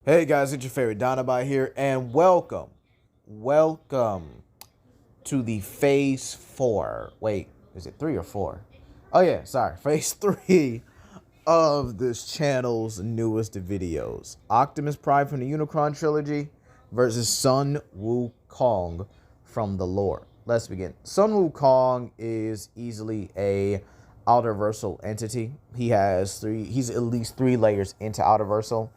Hey guys, it's your favorite Donaby here, and welcome to the Phase 4. Wait, is it 3 or 4? Oh yeah, sorry, Phase 3 of this channel's newest videos. Optimus Prime from the Unicron trilogy versus Sun Wukong from the lore. Let's begin. Sun Wukong is easily a outerversal entity. He's at least 3 layers into outerversal.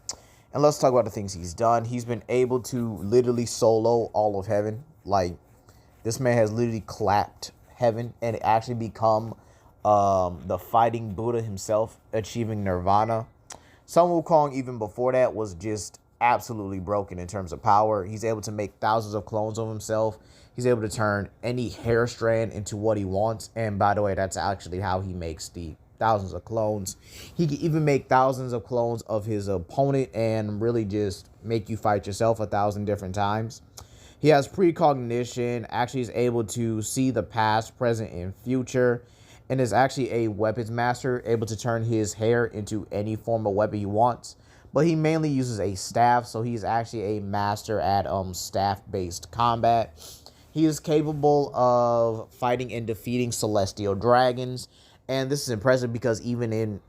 And let's talk about the things he's done. He's been able to literally solo all of heaven. Like, this man has literally clapped heaven and actually become the fighting Buddha himself, achieving nirvana. Sun Wukong, even before that, was just absolutely broken in terms of power. He's able to make thousands of clones of himself. He's able to turn any hair strand into what he wants. And by the way, that's actually how he makes the thousands of clones. He can even make thousands of clones of his opponent and really just make you fight yourself 1,000 different times. He has precognition, actually is able to see the past, present, and future, and is actually a weapons master, able to turn his hair into any form of weapon he wants. But he mainly uses a staff, so he's actually a master at staff-based combat. He is capable of fighting and defeating celestial dragons. And this is impressive because even in,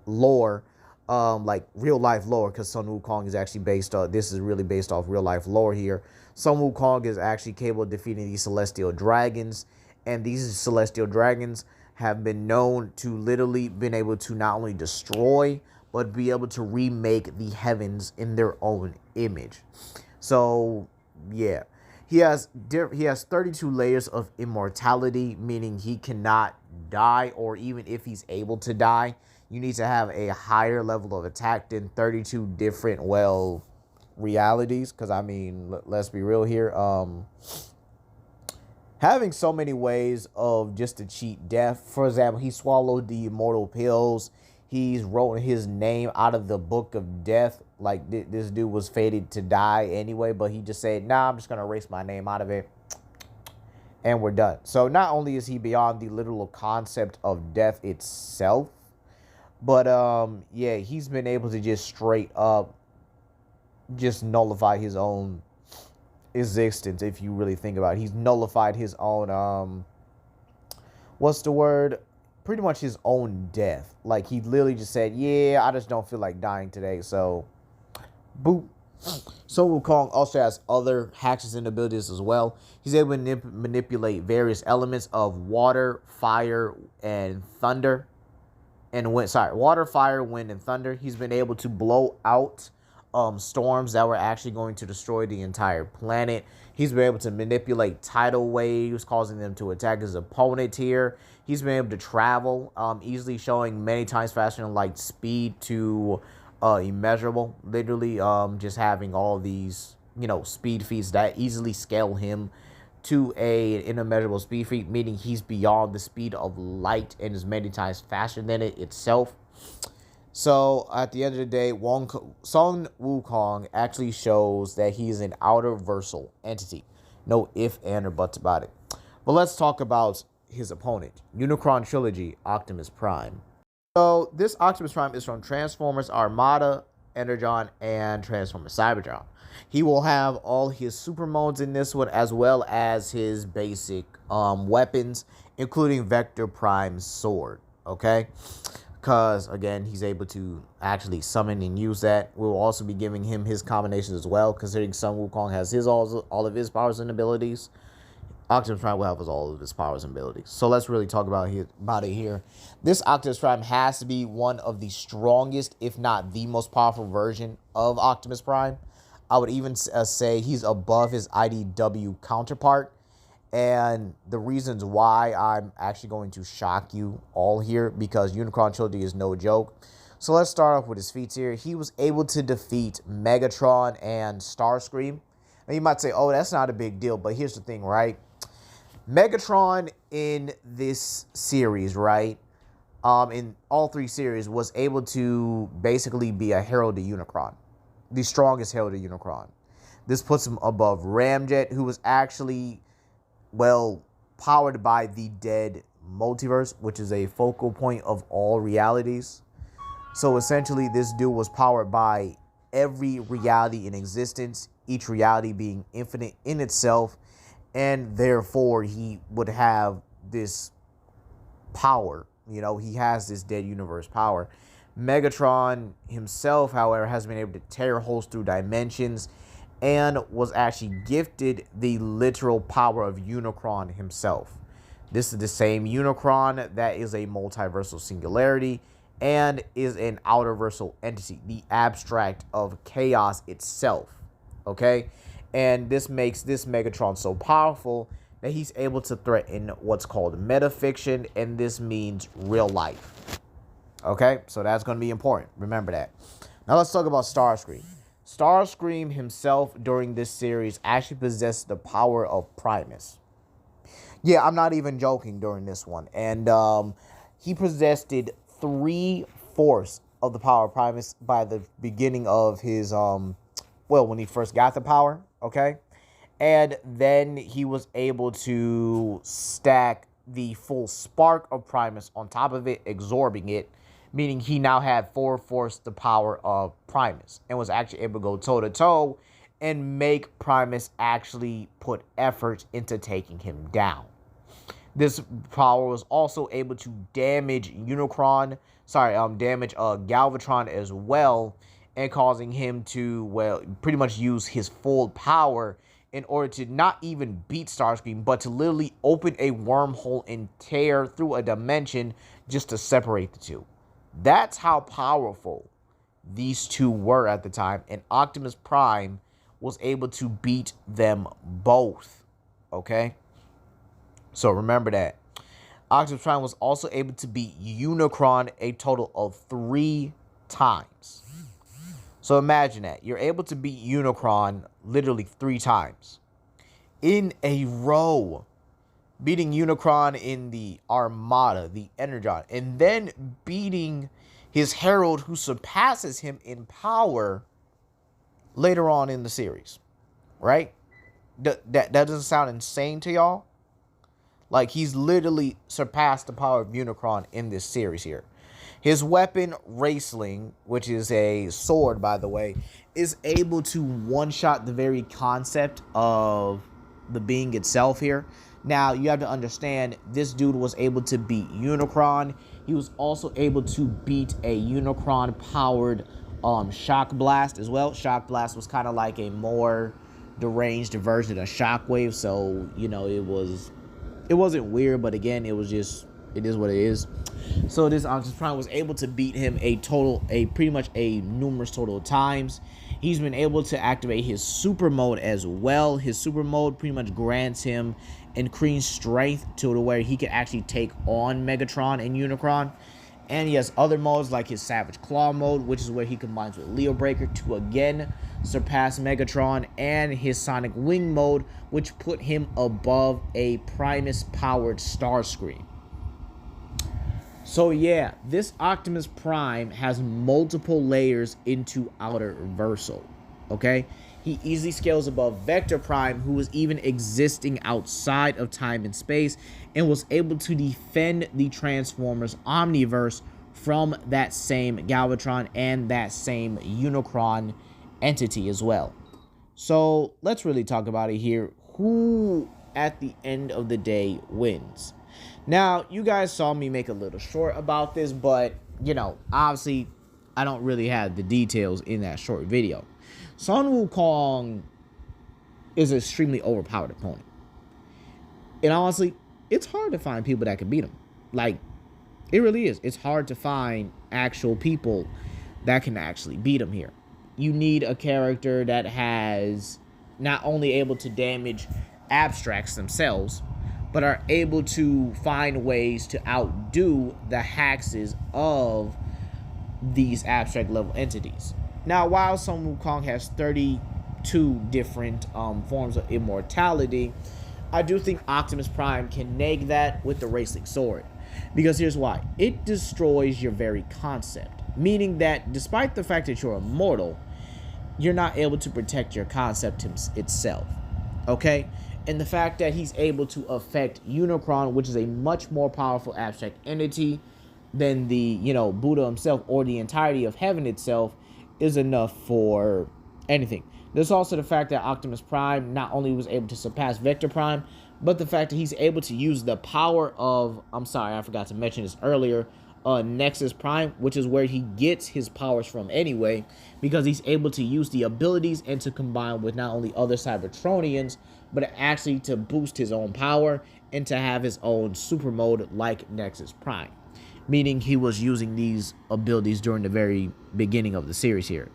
lore, like real life lore, because Sun Wukong is actually this is really based off real life lore here. Sun Wukong is actually capable of defeating these celestial dragons. And these celestial dragons have been known to literally been able to not only destroy, but be able to remake the heavens in their own image. So, yeah. He has 32 layers of immortality, meaning he cannot die, or even if he's able to die, you need to have a higher level of attack than 32 different, realities. Because, I mean, let's be real here. Having so many ways of just to cheat death. For example, he swallowed the immortal pills. He's wrote his name out of the book of death. Like, this dude was fated to die anyway, but he just said, nah, I'm just going to erase my name out of it. And we're done. So not only is he beyond the literal concept of death itself, but, yeah, he's been able to just straight up just nullify his own existence, if you really think about it. He's nullified his own, what's the word? Pretty much his own death. Like, he literally just said, yeah, I just don't feel like dying today, so boop. Sun Wukong also has other hacks and abilities as well. He's able to manipulate various elements of water, fire, and thunder. And water, fire, wind, and thunder. He's been able to blow out storms that were actually going to destroy the entire planet. He's been able to manipulate tidal waves, causing them to attack his opponent here. He's been able to travel, easily showing many times faster than light speed to immeasurable. Literally, just having all these, speed feats that easily scale him to an immeasurable speed feat, meaning he's beyond the speed of light and is many times faster than it itself. So, at the end of the day, Sun Wukong actually shows that he is an outerversal entity. No ifs, and, or buts about it. But let's talk about his opponent. Unicron Trilogy, Optimus Prime. So, this Optimus Prime is from Transformers Armada, Energon, and Transformers Cybertron. He will have all his super modes in this one, as well as his basic weapons, including Vector Prime's sword. Okay? Because, again, he's able to actually summon and use that. We'll also be giving him his combinations as well, considering Sun Wukong has all of his powers and abilities. Optimus Prime will have all of his powers and abilities. So let's really talk about it here. This Optimus Prime has to be one of the strongest, if not the most powerful version of Optimus Prime. I would even say he's above his IDW counterpart. And the reasons why I'm actually going to shock you all here, because Unicron Trilogy is no joke. So let's start off with his feats here. He was able to defeat Megatron and Starscream. Now you might say, oh, that's not a big deal. But here's the thing, right? Megatron in this series, right? In all 3 series, was able to basically be a herald of Unicron. The strongest herald of Unicron. This puts him above Ramjet, who was actually, powered by the dead multiverse, which is a focal point of all realities. So essentially, this dude was powered by every reality in existence, each reality being infinite in itself, and therefore he would have this power. You know, he has this dead universe power. Megatron himself, however, has been able to tear holes through dimensions and was actually gifted the literal power of Unicron himself. This is the same Unicron that is a multiversal singularity and is an outerversal entity, the abstract of chaos itself. Okay? And this makes this Megatron so powerful that he's able to threaten what's called metafiction, and this means real life. Okay? So that's going to be important. Remember that. Now let's talk about Starscream. Starscream himself during this series actually possessed the power of Primus. Yeah, I'm not even joking during this one. And he possessed 3/4 of the power of Primus by the beginning of his, when he first got the power, okay? And then he was able to stack the full spark of Primus on top of it, absorbing it, meaning he now had 4/4 the power of Primus and was actually able to go toe-to-toe and make Primus actually put effort into taking him down. This power was also able to damage Galvatron as well, and causing him to, pretty much use his full power in order to not even beat Starscream, but to literally open a wormhole and tear through a dimension just to separate the two. That's how powerful these two were at the time, and Optimus Prime was able to beat them both, okay? So remember that. Optimus Prime was also able to beat Unicron a total of 3 times. So imagine that. You're able to beat Unicron literally 3 times in a row. Beating Unicron in the Armada, the Energon, and then beating his Herald, who surpasses him in power later on in the series. Right? That doesn't sound insane to y'all? Like, he's literally surpassed the power of Unicron in this series here. His weapon, Raceling, which is a sword, by the way, is able to one-shot the very concept of the being itself here. Now, you have to understand, this dude was able to beat Unicron. He was also able to beat a Unicron-powered Shock Blast as well. Shock Blast was kind of like a more deranged version of Shockwave, so, you know, it wasn't weird, but again, it is what it is. So this Optimus Prime was able to beat him pretty much numerous total of times. He's been able to activate his super mode as well. His super mode pretty much grants him increased strength to where he can actually take on Megatron and Unicron. And he has other modes like his Savage Claw mode, which is where he combines with Leo Breaker to again surpass Megatron, and his Sonic Wing mode, which put him above a Primus-powered Starscream. So yeah, this Optimus Prime has multiple layers into outerversal, okay? He easily scales above Vector Prime, who was even existing outside of time and space, and was able to defend the Transformers Omniverse from that same Galvatron and that same Unicron entity as well. So let's really talk about it here. Who, at the end of the day, wins? Now, you guys saw me make a little short about this, but, you know, obviously, I don't really have the details in that short video. Sun Wukong is an extremely overpowered opponent. And honestly, it's hard to find people that can beat him. Like, it really is. It's hard to find actual people that can actually beat him here. You need a character that has not only able to damage abstracts themselves, but are able to find ways to outdo the haxes of these abstract level entities. Now, while Sun Wukong has 32 different forms of immortality, I do think Optimus Prime can neg that with the Raceling Sword. Because here's why. It destroys your very concept. Meaning that despite the fact that you're immortal, you're not able to protect your concept itself. Okay? And the fact that he's able to affect Unicron, which is a much more powerful abstract entity than the, Buddha himself or the entirety of heaven itself, is enough for anything. There's also the fact that Optimus Prime not only was able to surpass Vector Prime, but the fact that he's able to use the power of, I'm sorry, I forgot to mention this earlier, Nexus Prime, which is where he gets his powers from anyway, because he's able to use the abilities and to combine with not only other Cybertronians, but actually to boost his own power and to have his own super mode like Nexus Prime. Meaning he was using these abilities during the very beginning of the series here.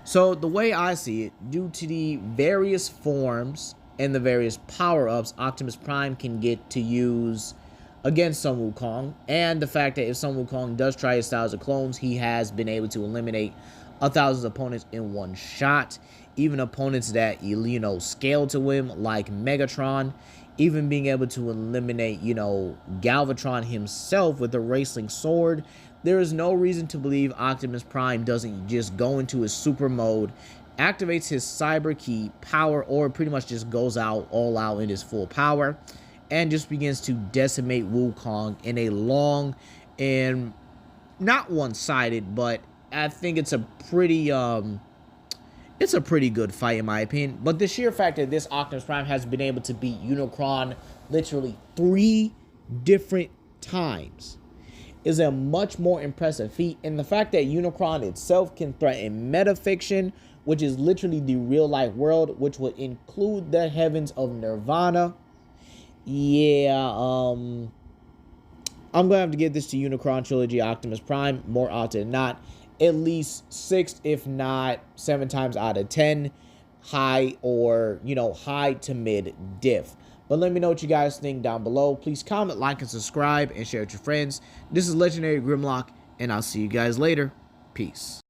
So the way I see it, due to the various forms and the various power-ups Optimus Prime can get to use against Sun Wukong, and the fact that if Sun Wukong does try his styles of clones, he has been able to eliminate 1,000 opponents in one shot, even opponents that, scale to him, like Megatron, even being able to eliminate, Galvatron himself with the Wrestling Sword. There is no reason to believe Optimus Prime doesn't just go into his super mode, activates his cyber key power, or pretty much just goes all out in his full power, and just begins to decimate Wukong in a long and not one-sided, but I think it's a pretty good fight in my opinion. But the sheer fact that this Optimus Prime has been able to beat Unicron literally 3 different times is a much more impressive feat. And the fact that Unicron itself can threaten metafiction, which is literally the real-life world, which would include the heavens of Nirvana. Yeah, I'm gonna have to give this to Unicron Trilogy Optimus Prime more often than not. At least 6, if not 7 times out of 10, high to mid diff. But let me know what you guys think down below. Please comment, like, and subscribe, and share with your friends. This is Legendary Grimlock, and I'll see you guys later. Peace.